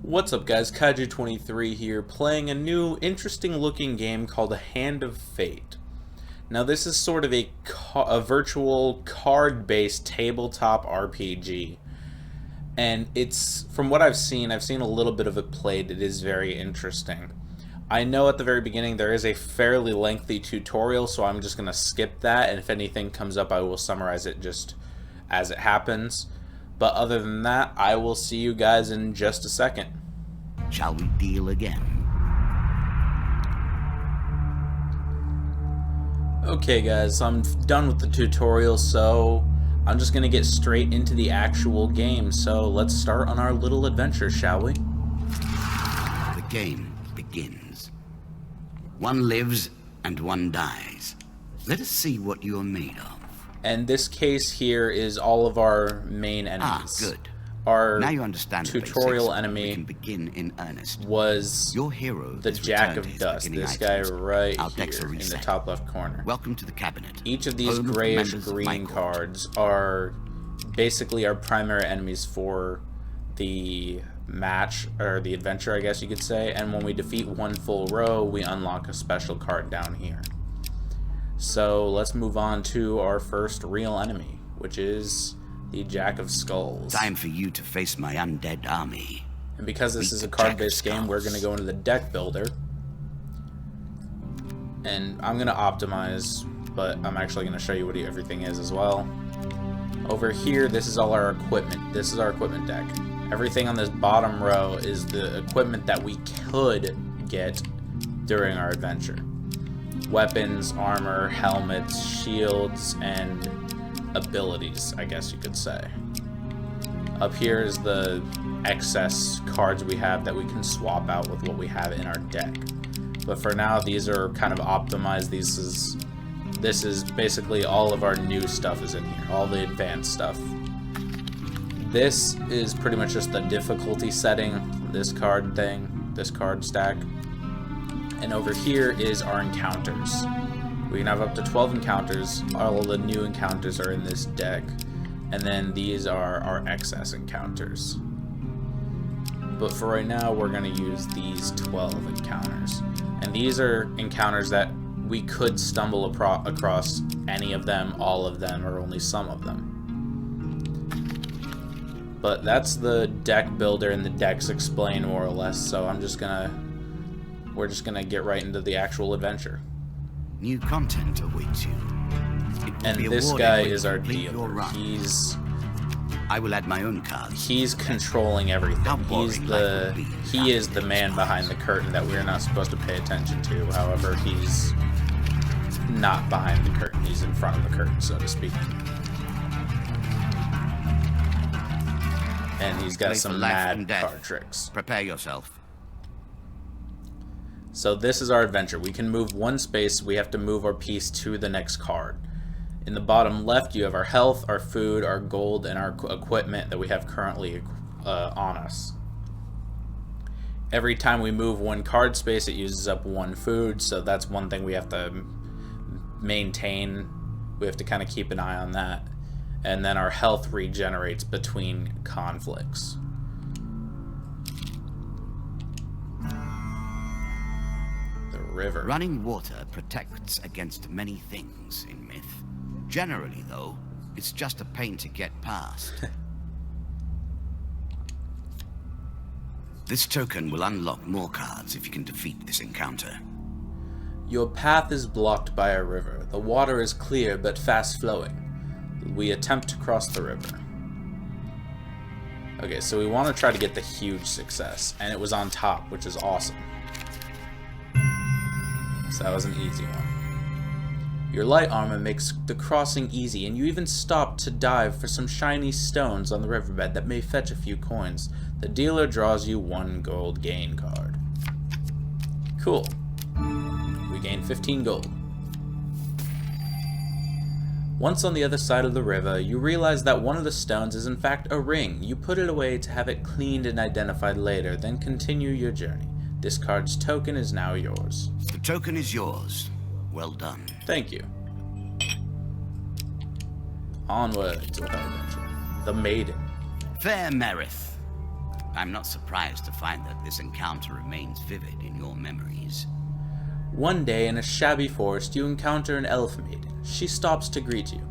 What's up guys, Kaiju23 here, playing a new interesting looking game called A Hand of Fate. Now this is sort of a virtual card-based tabletop RPG. And it's, from what I've seen a little bit of it played. It is very interesting. I know at the very beginning there is a fairly lengthy tutorial, so I'm just going to skip that, and if anything comes up I will summarize it just as it happens. But other than that, I will see you guys in just a second. Shall we deal again? Okay guys, I'm done with the tutorial, so I'm just gonna get straight into the actual game. So let's start on our little adventure, shall we? The game begins. One lives and one dies. Let us see what you are made of. And this case here is all of our main enemies. Good. Our now you understand tutorial basics. enemy we can begin in earnest. Was your hero, the Jack of Dust. This guy right here in the top left corner. Welcome to the cabinet. Each of these grayish-green cards are basically our primary enemies for the match, or the adventure, I guess you could say. And when we defeat one full row, we unlock a special card down here. So let's move on to our first real enemy, which is the Jack of Skulls. Time for you to face my undead army. And because this is a card-based game, we're going to go into the deck builder. And I'm going to optimize, but I'm actually going to show you what everything is as well. Over here, this is all our equipment. This is our equipment deck. Everything on this bottom row is the equipment that we could get during our adventure. Weapons, armor, helmets, shields, and abilities, I guess you could say. Up here is the excess cards we have that we can swap out with what we have in our deck. But for now, these are kind of optimized. This is basically all of our new stuff is in here, all the advanced stuff. This is pretty much just the difficulty setting, this card thing, this card stack. And over here is our encounters. We can have up to 12 encounters. All of the new encounters are in this deck. And then these are our excess encounters. But for right now, we're going to use these 12 encounters. And these are encounters that we could stumble across any of them, all of them, or only some of them. But that's the deck builder, and the decks explain more or less, so we're just gonna get right into the actual adventure. New content awaits you. And this guy is our dealer. I will add my own cards. He's controlling everything. He is the man behind the curtain that we're not supposed to pay attention to. However, he's not behind the curtain. He's in front of the curtain, so to speak. And he's got some mad card tricks. Prepare yourself. So this is our adventure. We can move one space. We have to move our piece to the next card. In the bottom left, you have our health, our food, our gold, and our equipment that we have currently on us. Every time we move one card space, it uses up one food, so that's one thing we have to maintain. We have to kind of keep an eye on that. And then our health regenerates between conflicts. River. Running water protects against many things in myth. Generally, though, it's just a pain to get past. This token will unlock more cards if you can defeat this encounter. Your path is blocked by a river. The water is clear but fast-flowing. We attempt to cross the river. Okay, so we want to try to get the huge success, and it was on top, which is awesome. So that was an easy one. Your light armor makes the crossing easy, and you even stop to dive for some shiny stones on the riverbed that may fetch a few coins. The dealer draws you one gold gain card. Cool. We gain 15 gold. Once on the other side of the river, you realize that one of the stones is in fact a ring. You put it away to have it cleaned and identified later, then continue your journey. This card's token is now yours. The token is yours. Well done. Thank you. Onwards with our adventure. The Maiden. Fair Merith, I'm not surprised to find that this encounter remains vivid in your memories. One day in a shabby forest you encounter an elf maiden. She stops to greet you.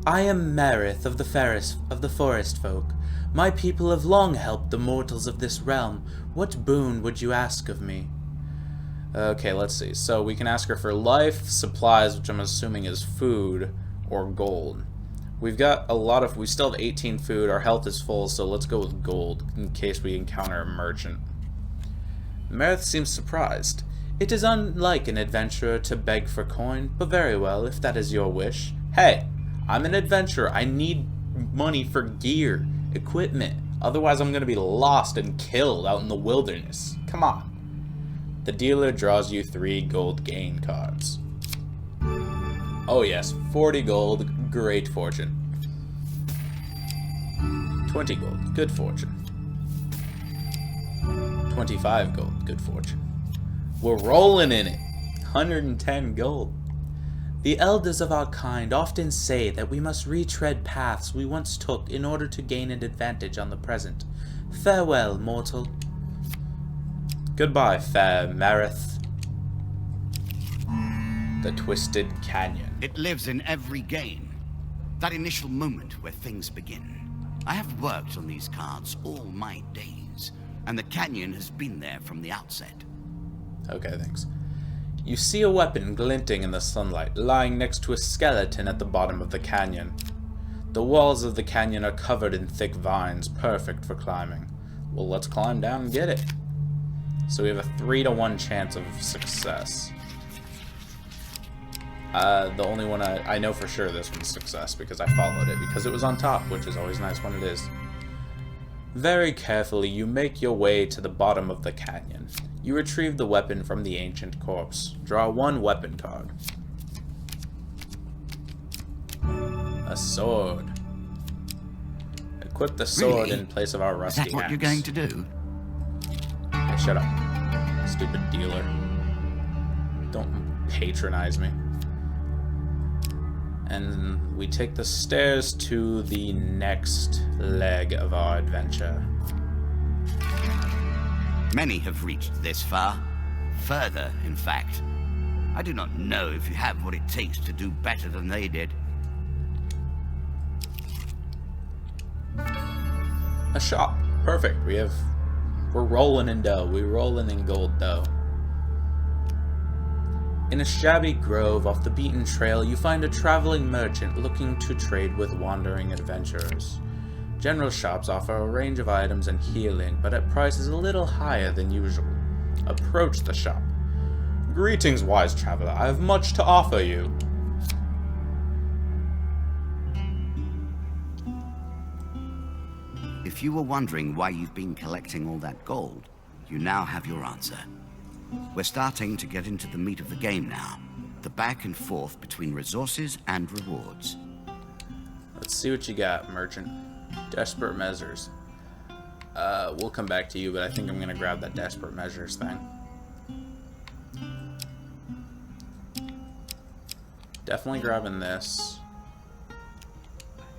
I am Marith of the forest folk. My people have long helped the mortals of this realm. What boon would you ask of me? Okay, let's see. So we can ask her for life, supplies, which I'm assuming is food, or gold. We've got a lot of... We still have 18 food. Our health is full, so let's go with gold in case we encounter a merchant. Marith seems surprised. It is unlike an adventurer to beg for coin, but very well, if that is your wish. Hey, I'm an adventurer. I need money for gear, equipment. Otherwise, I'm going to be lost and killed out in the wilderness. Come on. The dealer draws you 3 gold gain cards. Oh yes, 40 gold, great fortune. 20 gold, good fortune. 25 gold, good fortune. We're rolling in it. 110 gold. The elders of our kind often say that we must retread paths we once took in order to gain an advantage on the present. Farewell, mortal. Goodbye, fair Marith. The Twisted Canyon. It lives in every game. That initial moment where things begin. I have worked on these cards all my days, and the canyon has been there from the outset. Okay, thanks. You see a weapon glinting in the sunlight, lying next to a skeleton at the bottom of the canyon. The walls of the canyon are covered in thick vines, perfect for climbing. Well, let's climb down and get it. So we have a 3-to-1 chance of success. The only one I know for sure this one's success because I followed it because it was on top, which is always nice when it is. Very carefully, you make your way to the bottom of the canyon. You retrieve the weapon from the ancient corpse. Draw 1 weapon card. A sword. Equip the sword in place of our rusty axe. Is that what you're going to do? Hey, shut up, stupid dealer. Don't patronize me. And we take the stairs to the next leg of our adventure. Many have reached this far. Further, in fact. I do not know if you have what it takes to do better than they did. A shop. Perfect. We're rolling in dough. We're rolling in gold dough. In a shabby grove off the beaten trail, you find a traveling merchant looking to trade with wandering adventurers. General shops offer a range of items and healing, but at prices a little higher than usual. Approach the shop. Greetings, wise traveler. I have much to offer you. If you were wondering why you've been collecting all that gold, you now have your answer. We're starting to get into the meat of the game now. The back and forth between resources and rewards. Let's see what you got, merchant. Desperate measures. We'll come back to you, but I think I'm gonna grab that desperate measures thing. Definitely grabbing this.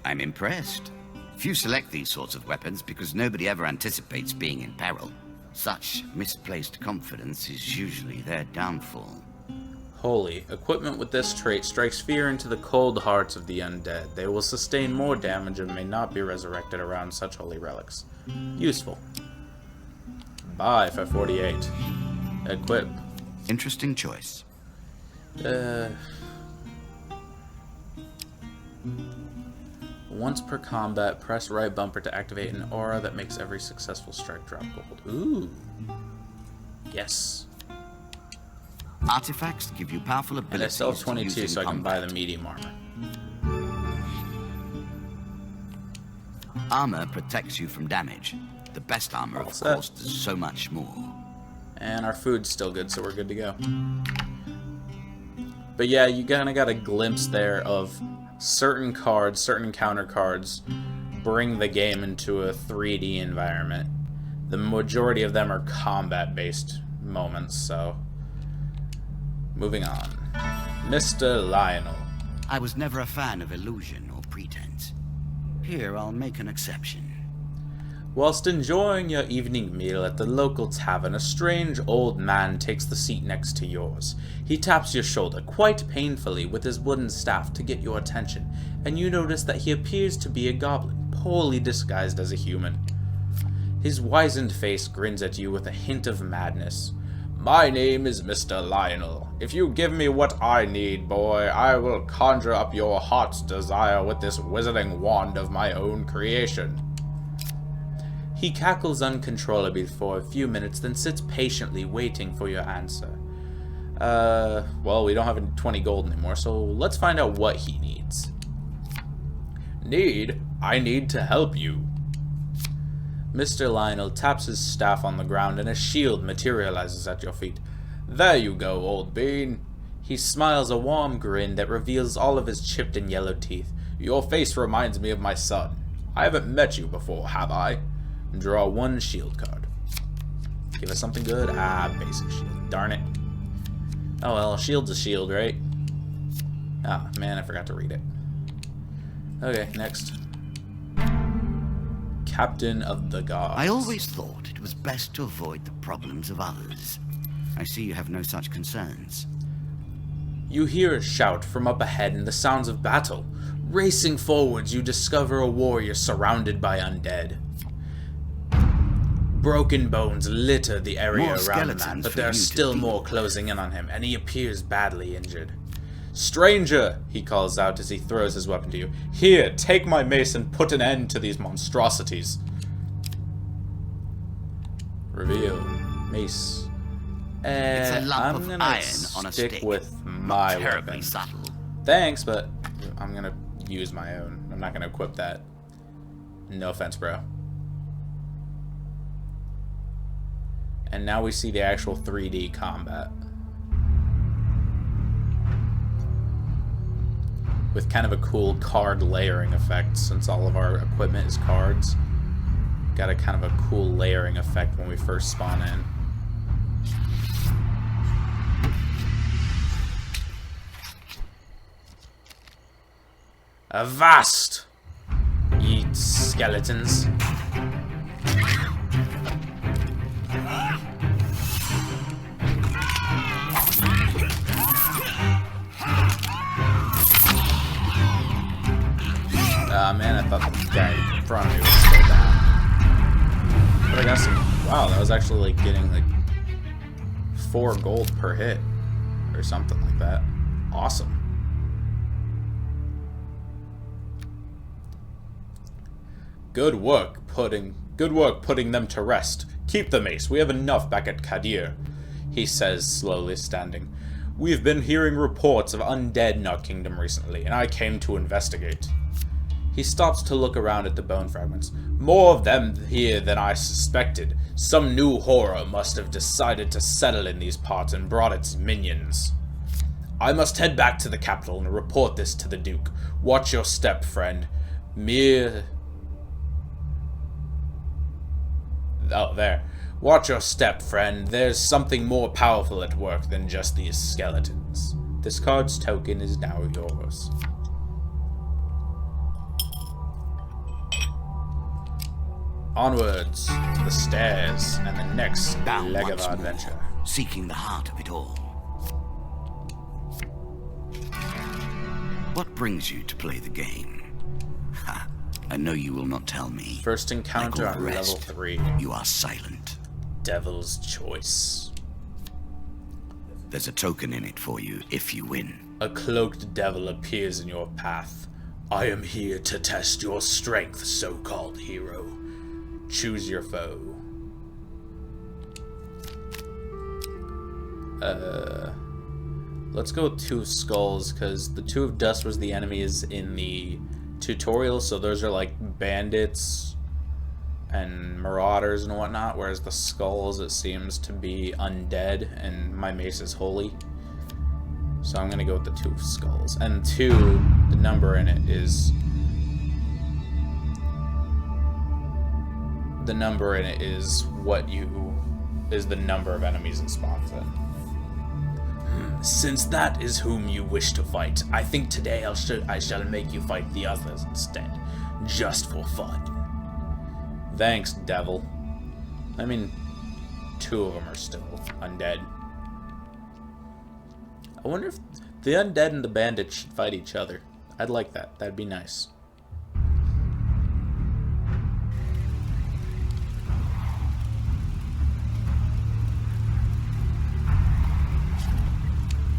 I'm impressed. Few select these sorts of weapons because nobody ever anticipates being in peril. Such misplaced confidence is usually their downfall. Holy, equipment with this trait strikes fear into the cold hearts of the undead. They will sustain more damage and may not be resurrected around such holy relics. Useful. Buy for 48. Equip. Interesting choice. Once per combat, press right bumper to activate an aura that makes every successful strike drop gold. Ooh. Yes. Artifacts give you powerful abilities. And I still have 22, so I can buy the combat. medium armor. Armor protects you from damage. The best armor, of course, does so much more. And our food's still good, so we're good to go. But yeah, you kind of got a glimpse there of certain cards, certain encounter cards, bring the game into a 3D environment. The majority of them are combat-based moments, so... Moving on. Mr. Lionel. I was never a fan of illusion or pretense. Here, I'll make an exception. Whilst enjoying your evening meal at the local tavern, a strange old man takes the seat next to yours. He taps your shoulder quite painfully with his wooden staff to get your attention, and you notice that he appears to be a goblin, poorly disguised as a human. His wizened face grins at you with a hint of madness. "My name is Mr. Lionel. If you give me what I need, boy, I will conjure up your heart's desire with this wizarding wand of my own creation." He cackles uncontrollably for a few minutes, then sits patiently waiting for your answer. Well, we don't have 20 gold anymore, so let's find out what he needs. "Need? I need to help you." Mr. Lionel taps his staff on the ground and a shield materializes at your feet. "There you go, old bean." He smiles a warm grin that reveals all of his chipped and yellow teeth. "Your face reminds me of my son. I haven't met you before, have I?" Draw one shield card. Give us something good. Basic shield. Darn it. Oh well, a shield's a shield, right? Ah, man, I forgot to read it. Okay, next. Captain of the Gods. I always thought it was best to avoid the problems of others. I see you have no such concerns. You hear a shout from up ahead and the sounds of battle. Racing forwards, you discover a warrior surrounded by undead. Broken bones litter the area around the man, but there are still more closing in on him, and he appears badly injured. "Stranger," he calls out as he throws his weapon to you. "Here, take my mace and put an end to these monstrosities." Reveal. Mace. It's a lump I'm of gonna iron on a stick stick. with my Not terribly weapon. subtle. Thanks, but I'm gonna use my own. I'm not gonna equip that. No offense, bro. And now we see the actual 3D combat. With kind of a cool card layering effect, since all of our equipment is cards. Got a kind of a cool layering effect when we first spawn in. Avast! Ye skeletons. Man, I thought the guy in front of me was still down. But I got some... Wow, that was actually like getting like 4 gold per hit. Or something like that. Awesome. Good work putting them to rest. Keep the mace. We have enough back at Kadir, he says, slowly standing. We've been hearing reports of undead in our kingdom recently, and I came to investigate. He stops to look around at the bone fragments. More of them here than I suspected. Some new horror must have decided to settle in these parts and brought its minions. I must head back to the capital and report this to the Duke. Watch your step, friend. Oh, there. Watch your step, friend. There's something more powerful at work than just these skeletons. This card's token is now yours. Onwards to the stairs and the next Bound leg of once our more, adventure. seeking the heart of it all. What brings you to play the game? Ha! I know you will not tell me. First encounter Like all on the level rest, 3. You are silent. Devil's Choice. There's a token in it for you if you win. A cloaked devil appears in your path. I am here to test your strength, so-called hero. Choose your foe. Let's go 2 skulls, because the 2 of dust was the enemies in the tutorial, so those are like bandits and marauders and whatnot, whereas the skulls, it seems to be undead, and my mace is holy. So I'm gonna go with the 2 skulls. And 2, the number in it is... The number in it is what you... is the number of enemies it spawns in. Since that is whom you wish to fight, I think today I shall make you fight the others instead, just for fun. Thanks, devil. I mean, 2 of them are still undead. I wonder if the undead and the bandits should fight each other. I'd like that. That'd be nice.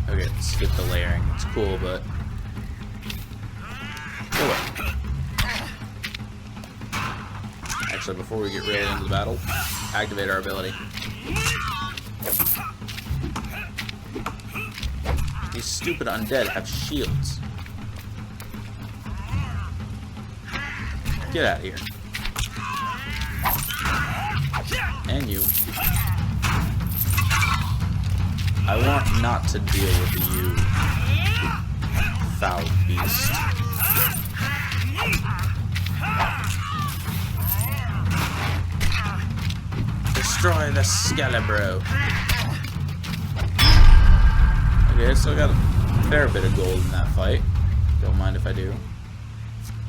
Okay, let's skip the layering. It's cool, but... Oh, actually, before we get right into the battle, activate our ability. These stupid undead have shields. Get out of here. And you. I want not to deal with you, foul beast. Destroy the Skelebro. Okay, so I got a fair bit of gold in that fight. Don't mind if I do.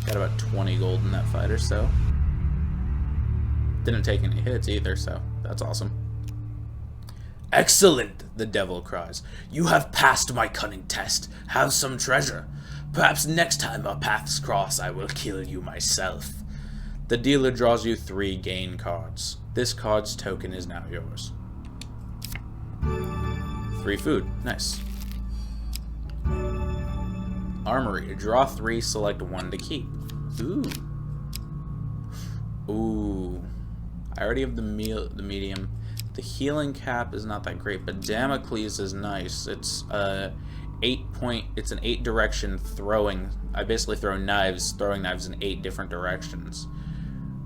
Got about 20 gold in that fight or so. Didn't take any hits either, so that's awesome. Excellent, the devil cries. You have passed my cunning test. Have some treasure. Perhaps next time our paths cross, I will kill you myself. The dealer draws you 3 gain cards. This card's token is now yours. 3 food. Nice. Armory. Draw 3, select 1 to keep. Ooh. Ooh. I already have the medium. The healing cap is not that great, but Damocles is nice. It's it's an 8 direction throwing. I basically throw knives, throwing knives in 8 different directions.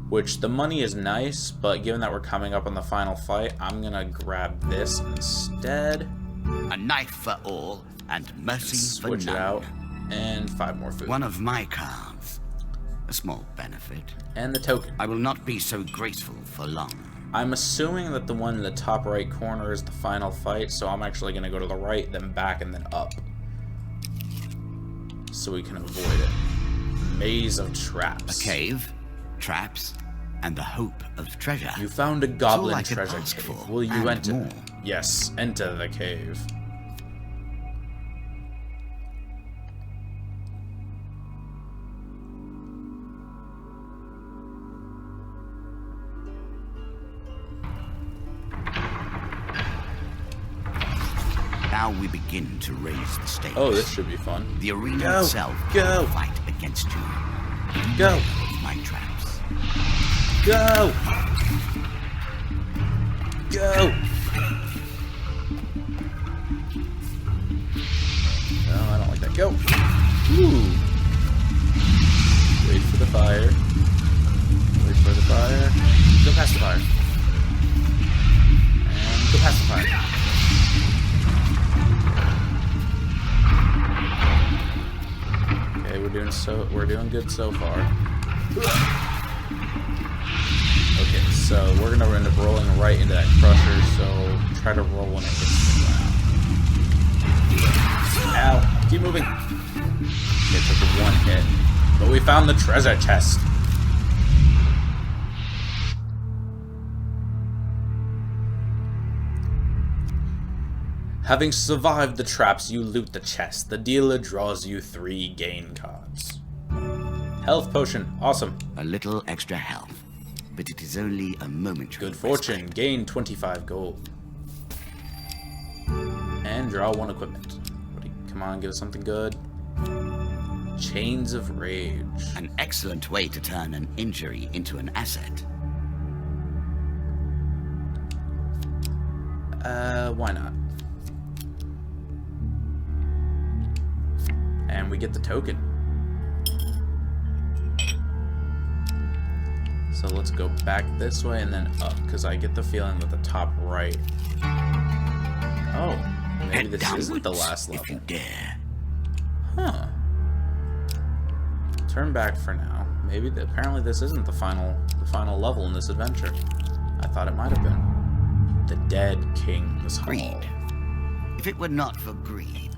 Which the money is nice, but given that we're coming up on the final fight, I'm gonna grab this instead. A knife for all and mercy for none. Switch it out, and 5 more food. One of my cards. A small benefit. And the token. I will not be so graceful for long. I'm assuming that the one in the top right corner is the final fight, so I'm actually going to go to the right, then back, and then up. So we can avoid it. Maze of traps. A cave, traps, and the hope of treasure. You found a goblin That's all I could treasure ask cave. for, Will you and enter? more. Yes, enter the cave. Now we begin to raise the stakes. Oh, this should be fun. The arena itself will fight against you. Go! My traps. Go! Go! No, I don't like that. Go! Ooh! Wait for the fire. Wait for the fire. Go past the fire. And go past the fire. Okay, we're doing good so far. Okay, so we're gonna end up rolling right into that crusher, so try to roll when it hits the ground. Ow! Keep moving! It took 1 hit. But we found the treasure chest. Having survived the traps, you loot the chest. The dealer draws you 3 gain cards. Health potion. Awesome. A little extra health, but it is only a momentary. Good fortune. respite. Gain 25 gold. And draw 1 equipment. Come on, give us something good. Chains of Rage. An excellent way to turn an injury into an asset. Why not? And we get the token. So let's go back this way and then up, because I get the feeling that the top right. Oh, maybe this isn't the last level. If you dare. Huh. Turn back for now. Maybe apparently this isn't the final level in this adventure. I thought it might have been. The Dead King's Hall. Greed. If it were not for greed,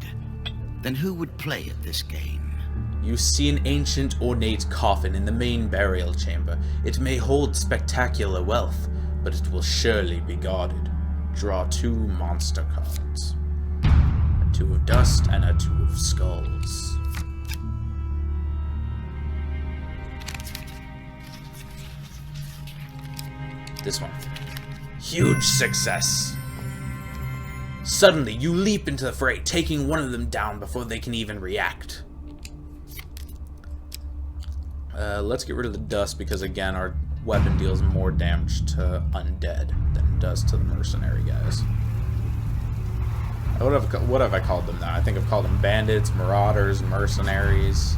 then who would play at this game? You see an ancient, ornate coffin in the main burial chamber. It may hold spectacular wealth, but it will surely be guarded. Draw 2 monster cards. A 2 of dust and a 2 of skulls. This one. Huge success! Suddenly, you leap into the fray, taking one of them down before they can even react. Let's get rid of the dust because, again, our weapon deals more damage to undead than it does to the mercenary guys. What have I called them now? I think I've called them bandits, marauders, mercenaries.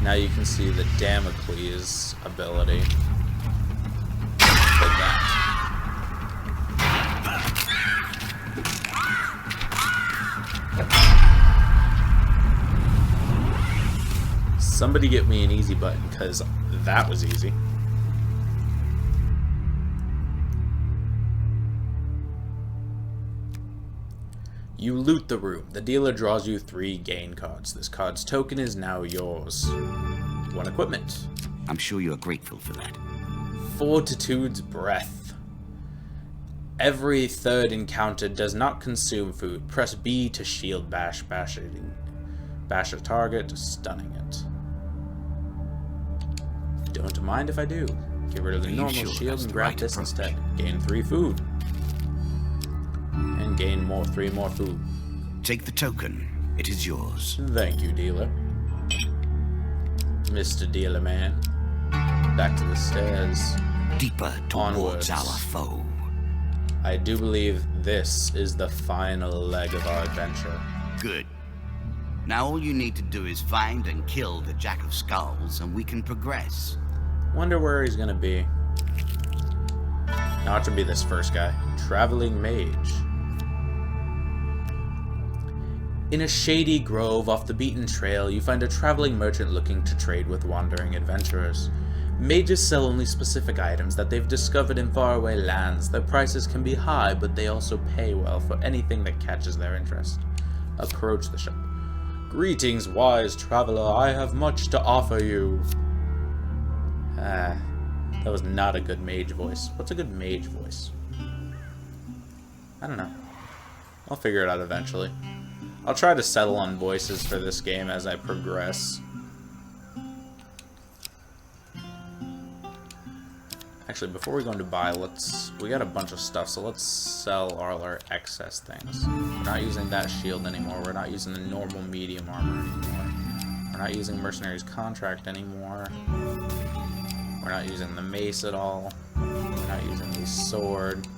Now you can see the Damocles ability. Like that. Somebody get me an easy button, because that was easy. You loot the room. The dealer draws you 3 gain cards. This card's token is now yours. 1 equipment. I'm sure you're grateful for that. Fortitude's Breath. Every 3rd encounter does not consume food. Press B to shield bash a target, stunning it. Don't mind if I do. Get rid of the normal shield and grab this instead. Gain 3 food. And gain 3 more food. Take the token. It is yours. Thank you, dealer. Mr. Dealer Man. Back to the stairs. Deeper towards our foe. I do believe this is the final leg of our adventure. Good. Now all you need to do is find and kill the Jack of Skulls, and we can progress. Wonder where he's gonna be. Now it should be this first guy. Traveling Mage. In a shady grove off the beaten trail, you find a traveling merchant looking to trade with wandering adventurers. Mages sell only specific items that they've discovered in faraway lands. Their prices can be high, but they also pay well for anything that catches their interest. Approach the shop. Greetings, wise traveler. I have much to offer you. That was not a good mage voice. What's a good mage voice? I don't know. I'll figure it out eventually. I'll try to settle on voices for this game as I progress. Actually, before we go into buy, we got a bunch of stuff, so let's sell all our excess things. We're not using that shield anymore. We're not using the normal medium armor anymore. We're not using Mercenary's Contract anymore. We're not using the mace at all. We're not using the sword.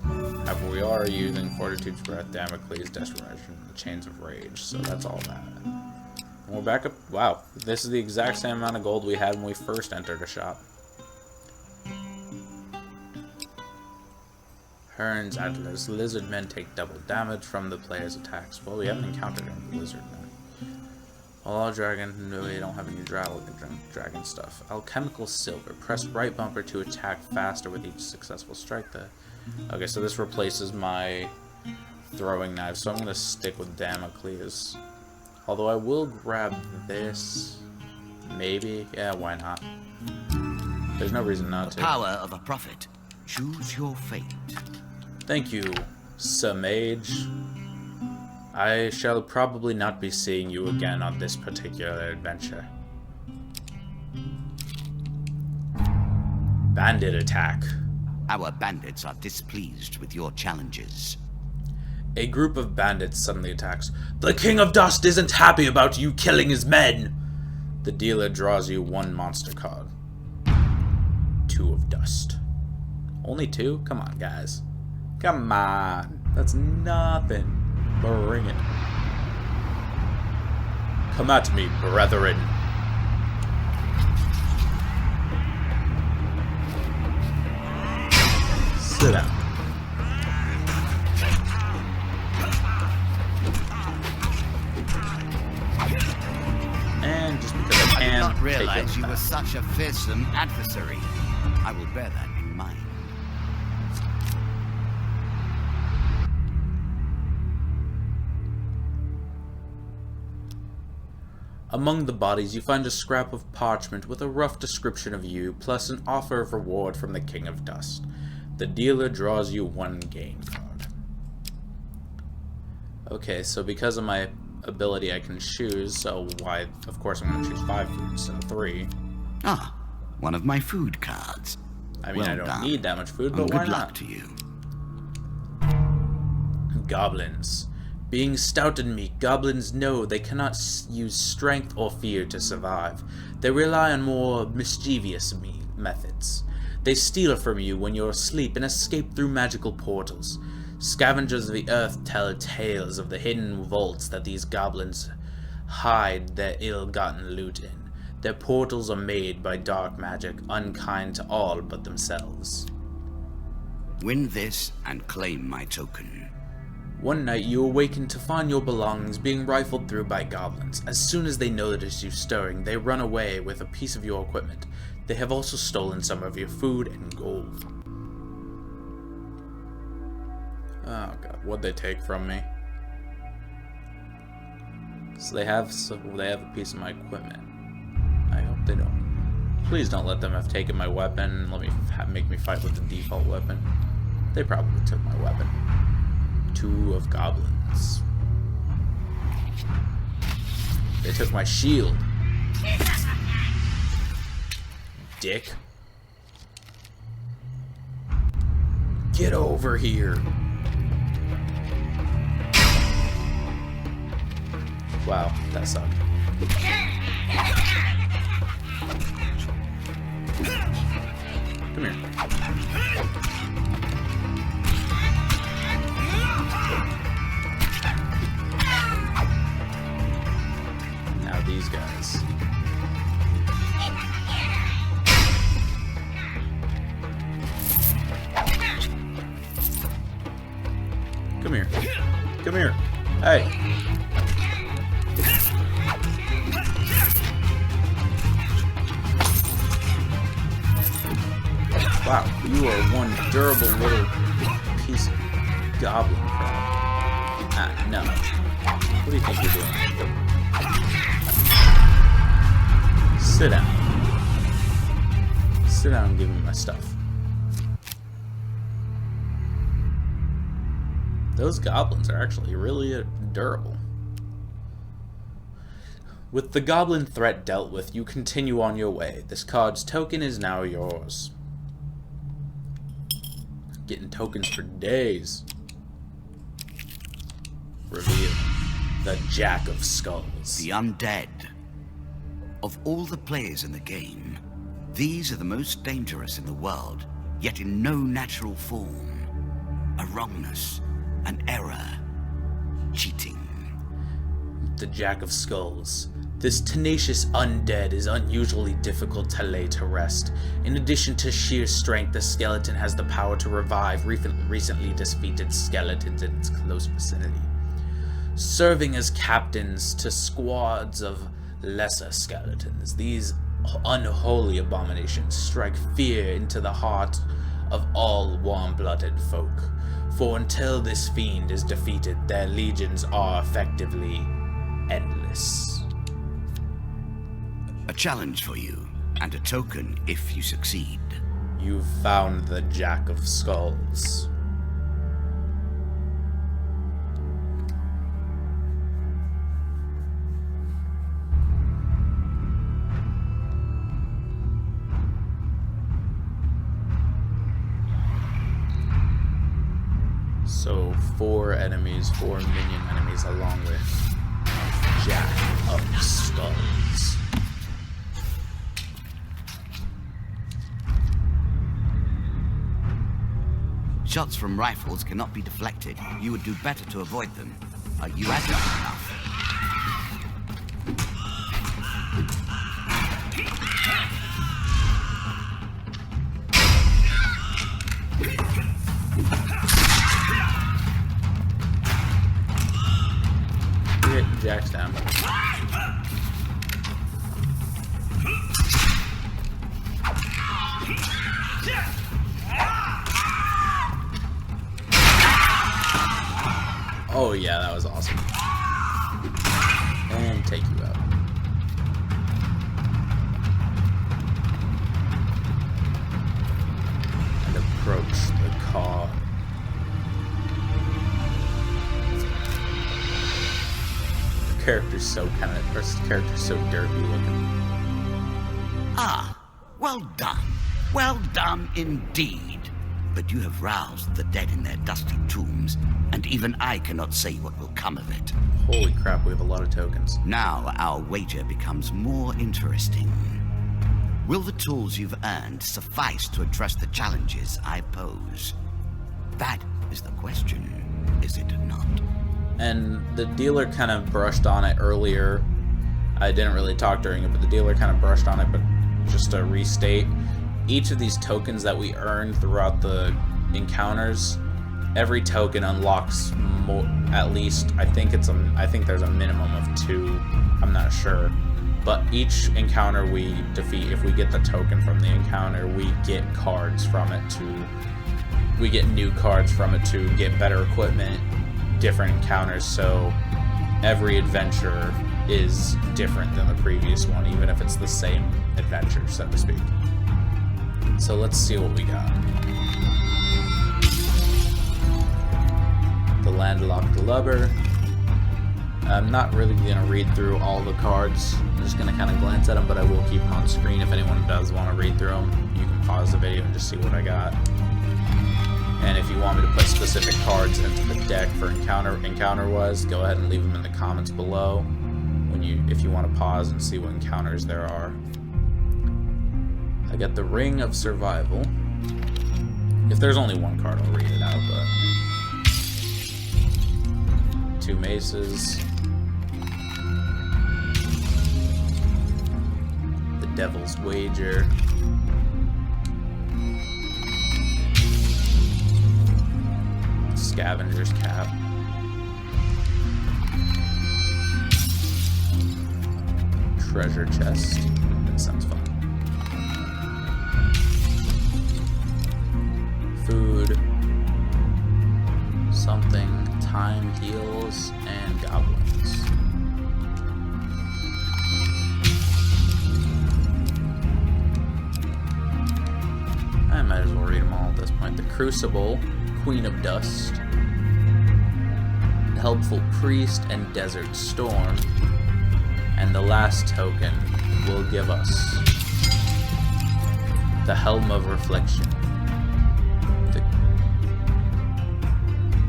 However, we are using Fortitude's Breath, Damocles, Desperation, and the Chains of Rage, so that's all that. And we're back up. Wow, this is the exact same amount of gold we had when we first entered a shop. Hearn's Atlas. Lizard men take double damage from the player's attacks. Well, we haven't encountered any lizard men. All dragon. No, we don't have any dragon stuff. Alchemical Silver. Press right bumper to attack faster with each successful strike. Okay, so this replaces my throwing knife, so I'm going to stick with Damocles. Although I will grab this. Maybe. Yeah, why not? There's no reason not to. The power of a prophet. Choose your fate. Thank you, Sir Mage. I shall probably not be seeing you again on this particular adventure. Bandit attack. Our bandits are displeased with your challenges. A group of bandits suddenly attacks. The King of Dust isn't happy about you killing his men. The dealer draws you 1 monster card. 2 of dust. Only 2? Come on, guys. Come on. That's nothing. Bring it. Come at me, brethren. Sit down. And just because I can, I did not realize you back. were such a fearsome adversary. I will bear that in mind. Among the bodies, you find a scrap of parchment with a rough description of you, plus an offer of reward from the King of Dust. The dealer draws you 1 game card. Okay, so because of my ability I can choose, so why, of course I'm going to choose 5 food instead of 3. Ah, one of my food cards. I mean, Well I don't done. need that much food, but And why good luck not? to you. Goblins. Being stout and meek, goblins know they cannot use strength or fear to survive. They rely on more mischievous methods. They steal from you when you're asleep and escape through magical portals. Scavengers of the earth tell tales of the hidden vaults that these goblins hide their ill-gotten loot in. Their portals are made by dark magic, unkind to all but themselves. Win this and claim my token. One night you awaken to find your belongings being rifled through by goblins. As soon as they notice you stirring, they run away with a piece of your equipment. They have also stolen some of your food and gold. Oh god, what'd they take from me? So they have a piece of my equipment. I hope they don't. Please don't let them have taken my weapon. Make me fight with the default weapon. They probably took my weapon. 2 of goblins. They took my shield. Dick. Get over here. Wow, that sucked. Come here. Now these guys. Come here. Come here. Hey. Wow, you are one durable little piece of goblin crap. No. What do you think you're doing? Sit down. Sit down and give me my stuff. Those goblins are actually really durable. With the goblin threat dealt with, you continue on your way. This card's token is now yours. Getting tokens for days. Reveal. The Jack of Skulls. The undead. Of all the players in the game, these are the most dangerous in the world, yet in no natural form. A wrongness, an error, cheating. The Jack of Skulls. This tenacious undead is unusually difficult to lay to rest. In addition to sheer strength, the skeleton has the power to revive recently defeated skeletons in its close vicinity, serving as captains to squads of lesser skeletons. These unholy abominations strike fear into the heart of all warm-blooded folk, for until this fiend is defeated, their legions are effectively endless. A challenge for you, and a token if you succeed. You've found the Jack of Skulls. So 4 enemies, 4 minion enemies, along with Jack of Skulls. Shots from rifles cannot be deflected. You would do better to avoid them. Are you agile enough? You're getting Jack's down. Oh yeah, that was awesome. And take you out. character's so derpy looking. Ah, well done. Well done indeed. But you have roused the dead in their dusty tombs, and even I cannot say what will come of it. Holy crap, we have a lot of tokens. Now our wager becomes more interesting. Will the tools you've earned suffice to address the challenges I pose? That is the question, is it not? And the dealer kind of brushed on it earlier. I didn't really talk during it, but the dealer kind of brushed on it. But just to restate, each of these tokens that we earn throughout the encounters, every token unlocks more, at least I think there's a minimum of 2. I'm not sure. But each encounter we defeat, if we get the token from the encounter, we get cards from it we get new cards from it to get better equipment, different encounters, so every adventure is different than the previous one, even if it's the same adventure, so to speak. So let's see what we got. The Landlocked Lubber. I'm not really going to read through all the cards. I'm just going to kind of glance at them, but I will keep them on screen. If anyone does want to read through them, you can pause the video and just see what I got. And if you want me to put specific cards into the deck for encounter-wise, go ahead and leave them in the comments below if you want to pause and see what encounters there are. I got the Ring of Survival. If there's only one card, I'll read it out, but 2 maces. The Devil's Wager. Scavenger's Cap. Treasure Chest. That sounds fun. Food. Something. Time Heals. And Goblins. I might as well read them all at this point. The Crucible. Queen of Dust, Helpful Priest, and Desert Storm. And the last token will give us the Helm of Reflection, the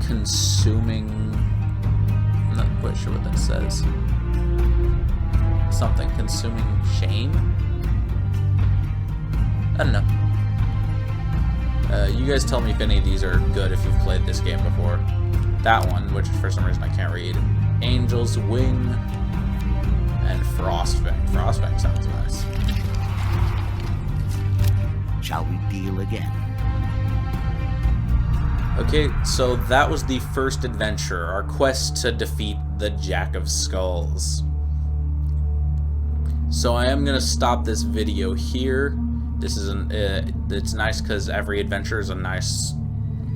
Consuming, I'm not quite sure what that says, something, Consuming Shame? I don't know. You guys tell me if any of these are good if you've played this game before. That one, which for some reason I can't read. Angel's Wing and Frostfang. Frostfang sounds nice. Shall we deal again? Okay, so that was the first adventure, our quest to defeat the Jack of Skulls. So I am gonna stop this video here. This is it's nice because every adventure is a nice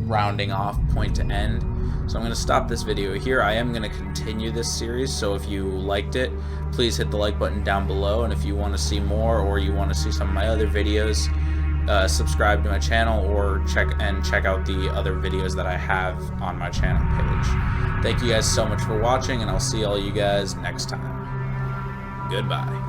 rounding off point to end. So I'm going to stop this video here. I am going to continue this series, so if you liked it, please hit the like button down below. And if you want to see more, or you want to see some of my other videos, subscribe to my channel or check out the other videos that I have on my channel page. Thank you guys so much for watching, and I'll see all you guys next time. Goodbye.